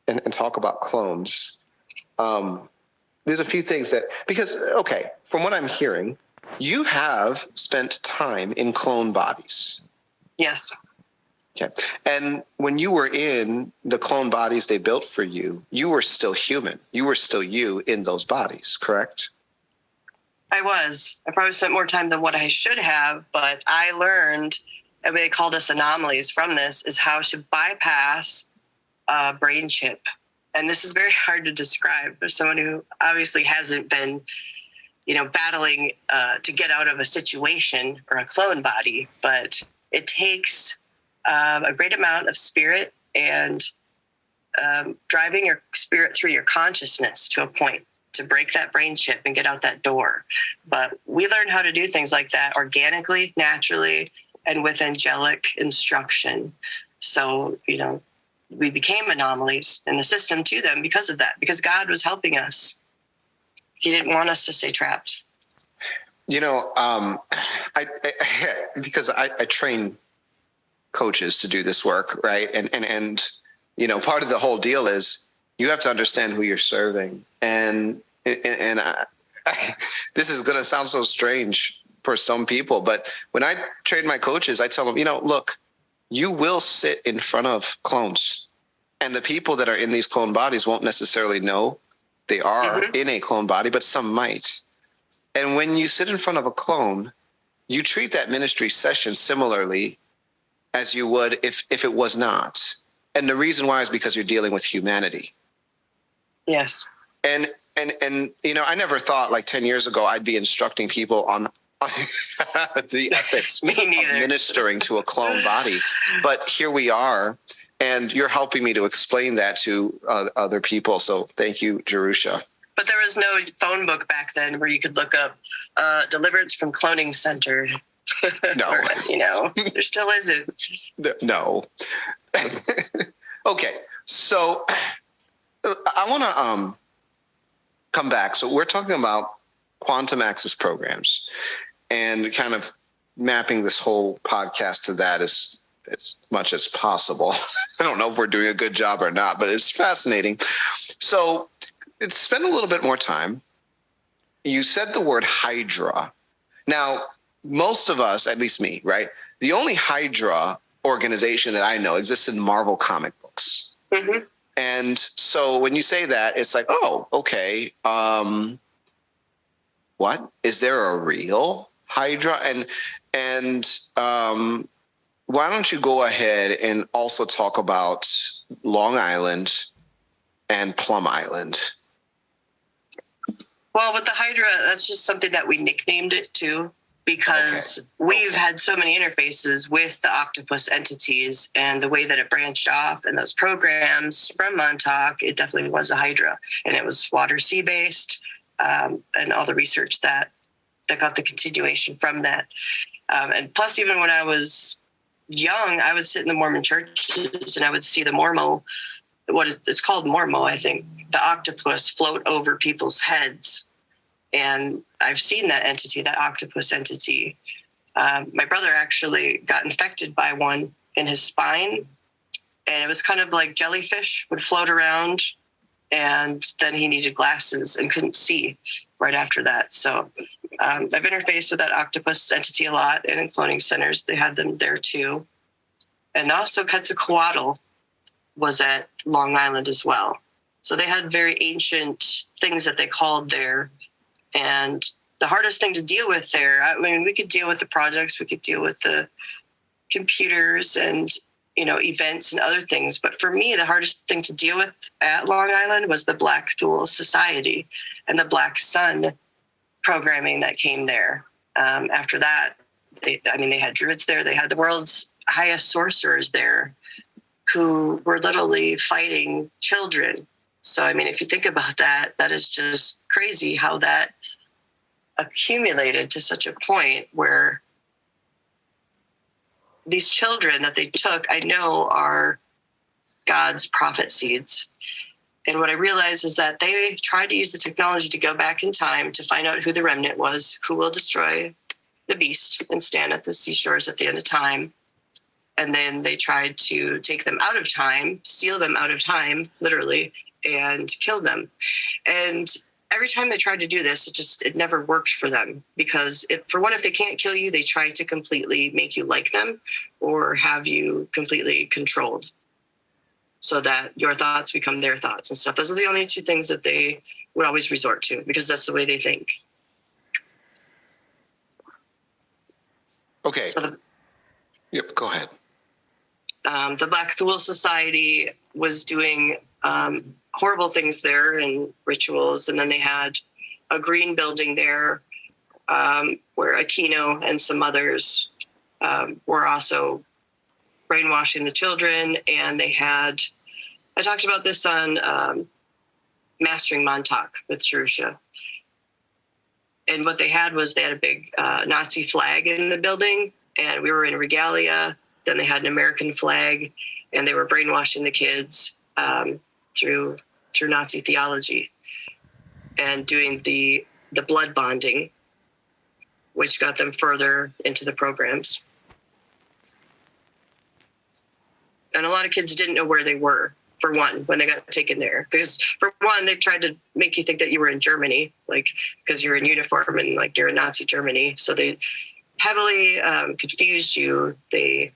and talk about clones, there's a few things that, because, okay, from what I'm hearing, you have spent time in clone bodies. Yes. Okay. And when you were in the clone bodies they built for you, you were still human. You were still you in those bodies, correct? I was. I probably spent more time than what I should have, but I learned, and they called us anomalies from this, is how to bypass a brain chip. And this is very hard to describe for someone who obviously hasn't been, battling to get out of a situation or a clone body. But it takes a great amount of spirit and driving your spirit through your consciousness to a point to break that brain chip and get out that door. But we learn how to do things like that organically, naturally, and with angelic instruction. So, we became anomalies in the system to them because of that, because God was helping us. He didn't want us to stay trapped. Because I train coaches to do this work, right? And part of the whole deal is you have to understand who you're serving. And this is going to sound so strange for some people, but when I train my coaches, I tell them, look, you will sit in front of clones, and the people that are in these clone bodies won't necessarily know they are in a clone body, but some might. And when you sit in front of a clone, you treat that ministry session similarly as you would if it was not. And the reason why is because you're dealing with humanity. Yes. And I never thought like 10 years ago I'd be instructing people on the ethics of ministering to a clone body. But here we are, and you're helping me to explain that to other people. So thank you, Jerusah. But there was no phone book back then where you could look up deliverance from cloning center. No. There still isn't. No. Okay. So I want to come back. So we're talking about quantum access programs and kind of mapping this whole podcast to that as much as possible. I don't know if we're doing a good job or not, but it's fascinating. So spend a little bit more time. You said the word hydra. Now, most of us, at least me, right? The only hydra organization that I know exists in Marvel comic books. Mm-hmm. And so when you say that, it's like, oh, okay. What? Is there a real hydra? And why don't you go ahead and also talk about Long Island and Plum Island? Well, with the hydra, that's just something that we nicknamed it too, because we've had so many interfaces with the octopus entities and the way that it branched off and those programs from Montauk. It definitely was a hydra, and it was water sea based, and all the research that got the continuation from that. And plus, even when I was young, I would sit in the Mormon churches and I would see the Mormo, it's called Mormo, I think, the octopus float over people's heads. And I've seen that entity, that octopus entity. My brother actually got infected by one in his spine, and it was kind of like jellyfish would float around, and then he needed glasses and couldn't see right after that. So I've interfaced with that octopus entity a lot, and in cloning centers, they had them there too. And also Quetzalcoatl was at Long Island as well. So they had very ancient things that they called there. And the hardest thing to deal with there, I mean, we could deal with the projects, we could deal with the computers and, events and other things. But for me, the hardest thing to deal with at Long Island was the Black Thule Society and the Black Sun programming that came there. After that, they had druids there. They had the world's highest sorcerers there who were literally fighting children. So, I mean, if you think about that, that is just crazy how that accumulated to such a point where these children that they took, I know, are God's prophet seeds. And what I realized is that they tried to use the technology to go back in time to find out who the remnant was, who will destroy the beast and stand at the seashores at the end of time. And then they tried to take them out of time, steal them out of time, literally, and kill them. And every time they tried to do this, it never worked for them, because if they can't kill you, they try to completely make you like them or have you completely controlled so that your thoughts become their thoughts and stuff. Those are the only two things that they would always resort to, because that's the way they think. Okay. So Yep, go ahead. The Black Thule Society was doing horrible things there and rituals. And then they had a green building there where Aquino and some others were also brainwashing the children. And I talked about this on Mastering Montauk with Jerusah. And what they had was they had a big Nazi flag in the building, and we were in regalia. Then they had an American flag, and they were brainwashing the kids through Nazi theology and doing the blood bonding, which got them further into the programs. And a lot of kids didn't know where they were, for one, when they got taken there. Because, for one, they tried to make you think that you were in Germany, like, because you're in uniform and, like, you're in Nazi Germany. So they heavily confused you. They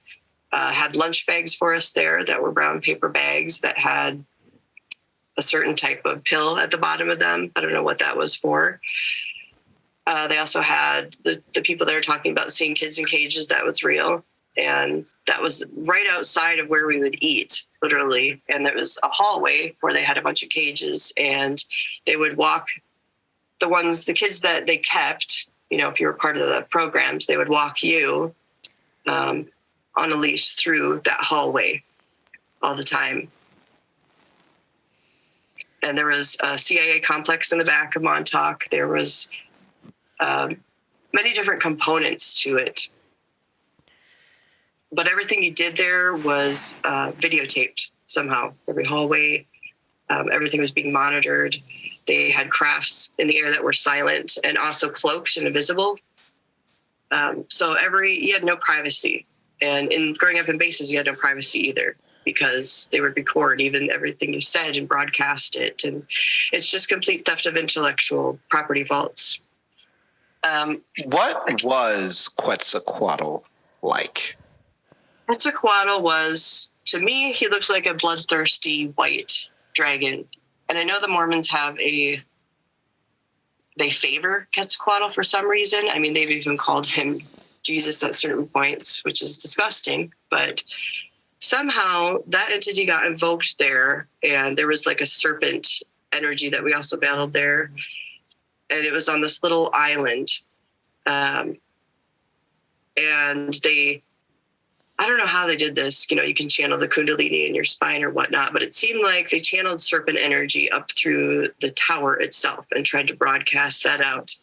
had lunch bags for us there that were brown paper bags that had a certain type of pill at the bottom of them. I don't know what that was for. They also had the people that are talking about seeing kids in cages. That was real. And that was right outside of where we would eat, literally. And there was a hallway where they had a bunch of cages, and they would walk the kids that they kept, if you were part of the programs, they would walk you on a leash through that hallway all the time. And there was a CIA complex in the back of Montauk. There was many different components to it. But everything you did there was videotaped somehow. Every hallway, everything was being monitored. They had crafts in the air that were silent and also cloaked and invisible. So you had no privacy. And in growing up in bases, you had no privacy either, because they would record even everything you said and broadcast it. And it's just complete theft of intellectual property vaults. What was Quetzalcoatl like? Quetzalcoatl was, to me, he looks like a bloodthirsty white dragon. And I know the Mormons they favor Quetzalcoatl for some reason. I mean, they've even called him Jesus at certain points, which is disgusting. But somehow that entity got invoked there, and there was like a serpent energy that we also battled there. And it was on this little island. And I don't know how they did this. You can channel the Kundalini in your spine or whatnot, but it seemed like they channeled serpent energy up through the tower itself and tried to broadcast that out.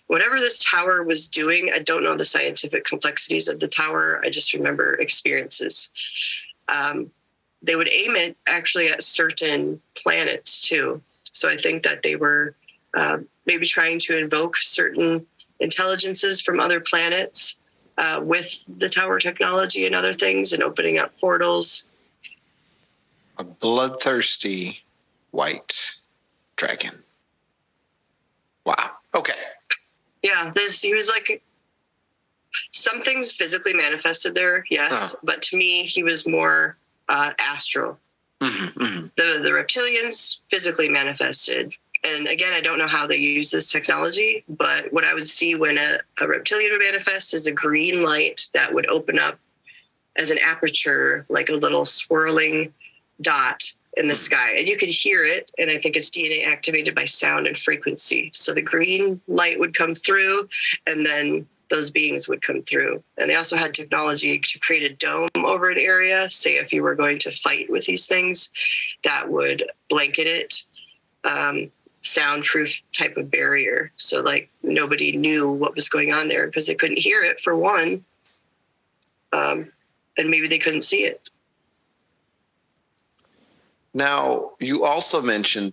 Whatever this tower was doing, I don't know the scientific complexities of the tower. I just remember experiences. They would aim it actually at certain planets too. So I think that they were maybe trying to invoke certain intelligences from other planets with the tower technology and other things, and opening up portals. A bloodthirsty white dragon. Wow. Okay. Yeah, he was like, some things physically manifested there, yes, but to me, he was more astral. Mm-hmm, mm-hmm. The reptilians physically manifested. And again, I don't know how they use this technology, but what I would see when a reptilian would manifest is a green light that would open up as an aperture, like a little swirling dot in the sky. And you could hear it, and I think it's DNA activated by sound and frequency. So the green light would come through, and then those beings would come through. And they also had technology to create a dome over an area. Say if you were going to fight with these things, that would blanket it. Soundproof type of barrier, so like nobody knew what was going on there because they couldn't hear it, for one, and maybe they couldn't see it. Now, you also mentioned